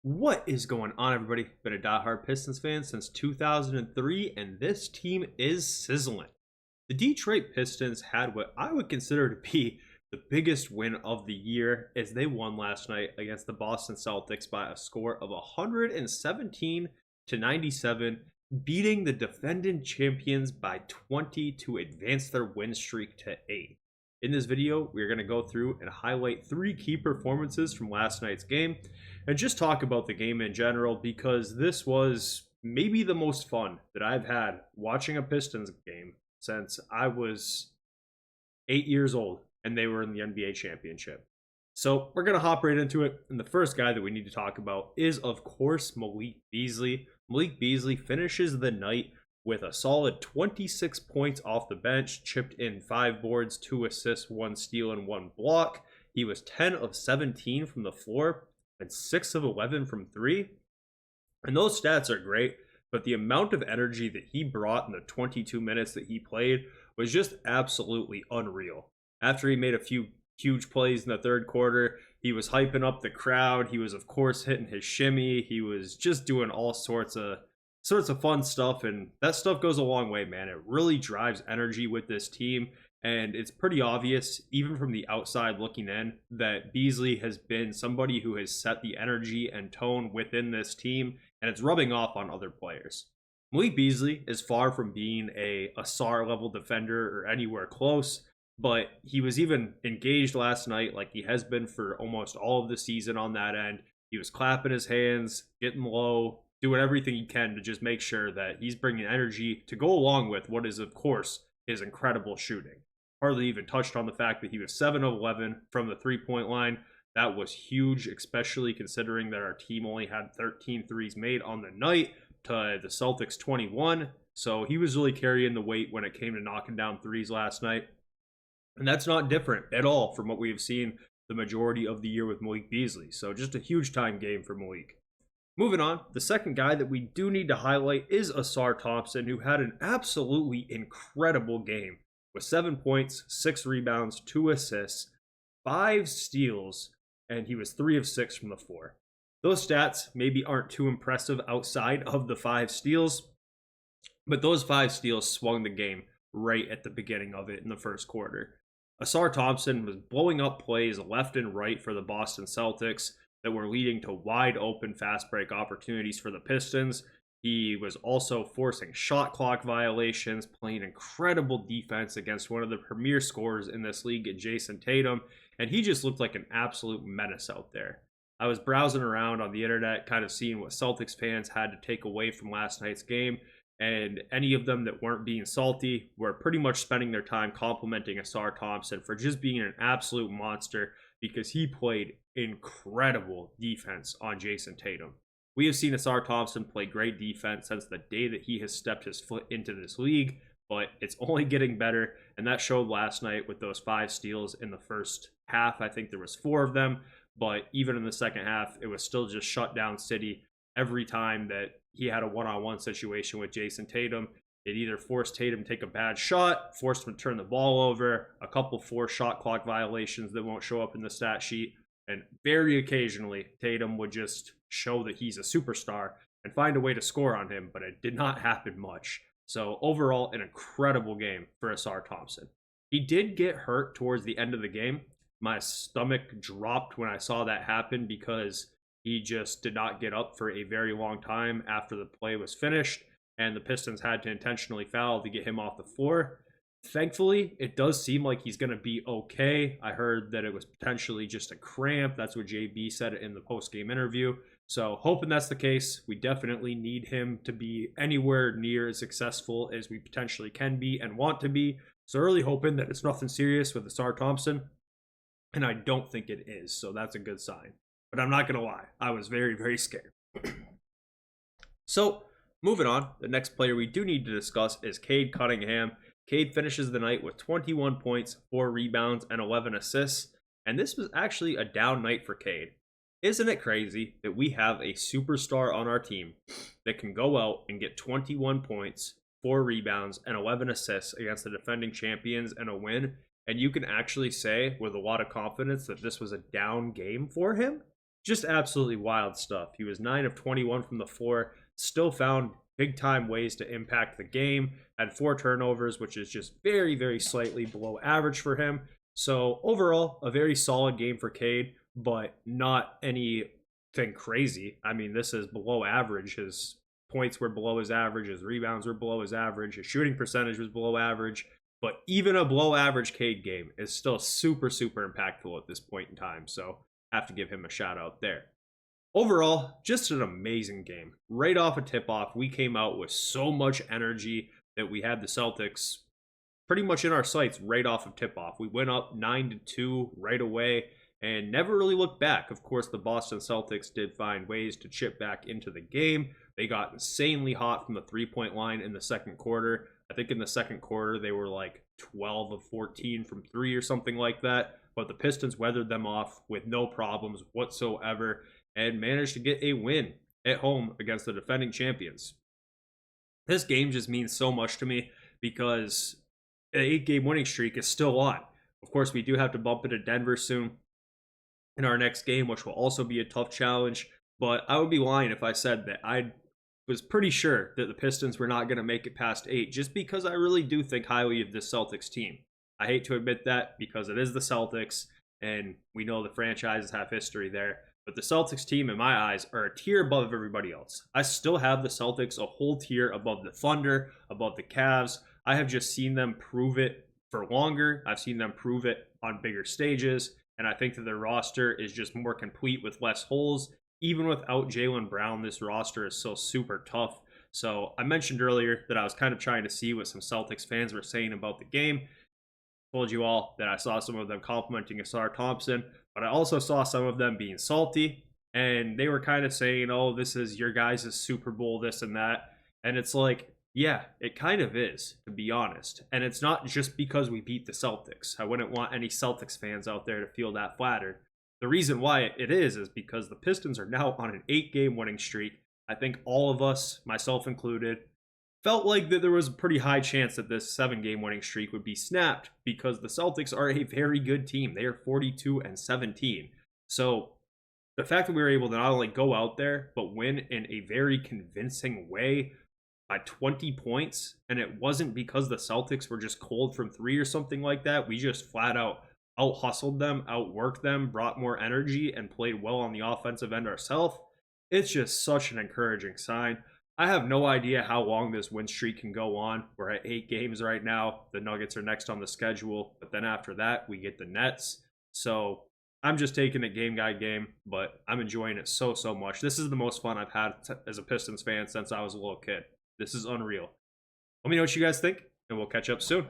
What is going on, everybody? Been a diehard Pistons fan since 2003, and this team is sizzling. The Detroit Pistons had what I would consider to be the biggest win of the year as they won last night against the Boston Celtics by a score of 117 to 97, beating the defending champions by 20 to advance their win streak to 8. In this video, we're going to go through and highlight 3 key performances from last night's game and just talk about the game in general, because this was maybe the most fun that I've had watching a Pistons game since I was 8 years old and they were in the NBA championship. So we're going to hop right into it. And the first guy that we need to talk about is, of course, Malik Beasley. Malik Beasley finishes the night with a solid 26 points off the bench, chipped in 5 boards, 2 assists, 1 steal, and 1 block. He was 10 of 17 from the floor and 6 of 11 from 3. And those stats are great, but the amount of energy that he brought in the 22 minutes that he played was just absolutely unreal. After he made a few huge plays in the third quarter, he was hyping up the crowd. He was, of course, hitting his shimmy. He was just doing all sorts of fun stuff, and that stuff goes a long way, man. It really drives energy with this team, and it's pretty obvious, even from the outside looking in, that Beasley has been somebody who has set the energy and tone within this team, and it's rubbing off on other players. Malik Beasley is far from being a Ausar level defender or anywhere close, but he was even engaged last night like he has been for almost all of the season on that end. He was clapping his hands, getting low, doing everything he can to just make sure that he's bringing energy to go along with what is, of course, his incredible shooting. Hardly even touched on the fact that he was 7 of 11 from the three-point line. That was huge, especially considering that our team only had 13 threes made on the night to the Celtics 21. So he was really carrying the weight when it came to knocking down threes last night. And that's not different at all from what we have seen the majority of the year with Malik Beasley. So just a huge time game for Malik. Moving on, the second guy that we do need to highlight is Ausar Thompson, who had an absolutely incredible game with 7 points, 6 rebounds, 2 assists, 5 steals, and he was 3 of 6 from the floor. Those stats maybe aren't too impressive outside of the 5 steals, but those 5 steals swung the game right at the beginning of it in the first quarter. Ausar Thompson was blowing up plays left and right for the Boston Celtics that were leading to wide open fast break opportunities for the Pistons. He was also forcing shot clock violations, playing incredible defense against one of the premier scorers in this league, Jayson Tatum, and he just looked like an absolute menace out there. I was browsing around on the internet, kind of seeing what Celtics fans had to take away from last night's game, and any of them that weren't being salty were pretty much spending their time complimenting Ausar Thompson for just being an absolute monster, because he played incredible defense on Jayson Tatum. We have seen Ausar Thompson play great defense since the day that he has stepped his foot into this league, but it's only getting better, and that showed last night with those 5 steals in the first half. I think there was 4 of them, but even in the second half, it was still just shut down city every time that he had a one-on-one situation with Jayson Tatum. It either forced Tatum to take a bad shot, forced him to turn the ball over, a couple 4 shot clock violations that won't show up in the stat sheet, and very occasionally Tatum would just show that he's a superstar and find a way to score on him, but it did not happen much. So overall, an incredible game for Ausar Thompson. He did get hurt towards the end of the game. My stomach dropped when I saw that happen, because he just did not get up for a very long time after the play was finished, and the Pistons had to intentionally foul to get him off the floor. Thankfully, it does seem like he's going to be okay. I heard that it was potentially just a cramp. That's what JB said in the post-game interview. So hoping that's the case. We definitely need him to be anywhere near as successful as we potentially can be and want to be. So really hoping that it's nothing serious with Ausar Thompson, and I don't think it is. So that's a good sign. But I'm not going to lie, I was very, very scared. So, moving on, the next player we do need to discuss is Cade Cunningham. Cade finishes the night with 21 points, 4 rebounds, and 11 assists. And this was actually a down night for Cade. Isn't it crazy that we have a superstar on our team that can go out and get 21 points, 4 rebounds, and 11 assists against the defending champions and a win? And you can actually say with a lot of confidence that this was a down game for him? Just absolutely wild stuff. He was 9 of 21 from the floor, still found big time ways to impact the game, had 4 turnovers, which is just very, very slightly below average for him. So overall, a very solid game for Cade, but not anything crazy. I mean, this is below average. His points were below his average, his rebounds were below his average, his shooting percentage was below average. But even a below average Cade game is still super, super impactful at this point in time. So have to give him a shout out there. Overall, just an amazing game. Right off a tip-off, we came out with so much energy that we had the Celtics pretty much in our sights right off of tip-off. We went up 9-2 right away and never really looked back. Of course, the Boston Celtics did find ways to chip back into the game. They got insanely hot from the three-point line in the second quarter. I think in the second quarter, they were like 12 of 14 from three or something like that. But the Pistons weathered them off with no problems whatsoever and managed to get a win at home against the defending champions. This game just means so much to me because an 8-game winning streak is still on. Of course, we do have to bump into Denver soon in our next game, which will also be a tough challenge. But I would be lying if I said that I was pretty sure that the Pistons were not going to make it past 8, just because I really do think highly of this Celtics team. I hate to admit that because it is the Celtics, and we know the franchises have history there. But the Celtics team, in my eyes, are a tier above everybody else. I still have the Celtics a whole tier above the Thunder, above the Cavs. I have just seen them prove it for longer. I've seen them prove it on bigger stages. And I think that their roster is just more complete with less holes. Even without Jaylen Brown, this roster is still super tough. So I mentioned earlier that I was kind of trying to see what some Celtics fans were saying about the game. Told you all that I saw some of them complimenting Ausar Thompson, but I also saw some of them being salty, and they were kind of saying, oh, this is your guys' Super Bowl, this and that. And it's like, yeah, it kind of is, to be honest. And it's not just because we beat the Celtics. I wouldn't want any Celtics fans out there to feel that flattered. The reason why it is because the Pistons are now on an 8-game winning streak. I think all of us, myself included, felt like that there was a pretty high chance that this 7-game winning streak would be snapped because the Celtics are a very good team. They are 42-17. So the fact that we were able to not only go out there, but win in a very convincing way by 20 points, and it wasn't because the Celtics were just cold from 3 or something like that. We just flat out out-hustled them, outworked them, brought more energy, and played well on the offensive end ourselves. It's just such an encouraging sign. I have no idea how long this win streak can go on. We're at 8 games right now. The Nuggets are next on the schedule, but then after that, we get the Nets. So I'm just taking it game by game, but I'm enjoying it so much. This is the most fun I've had as a Pistons fan since I was a little kid. This is unreal. Let me know what you guys think, and we'll catch up soon.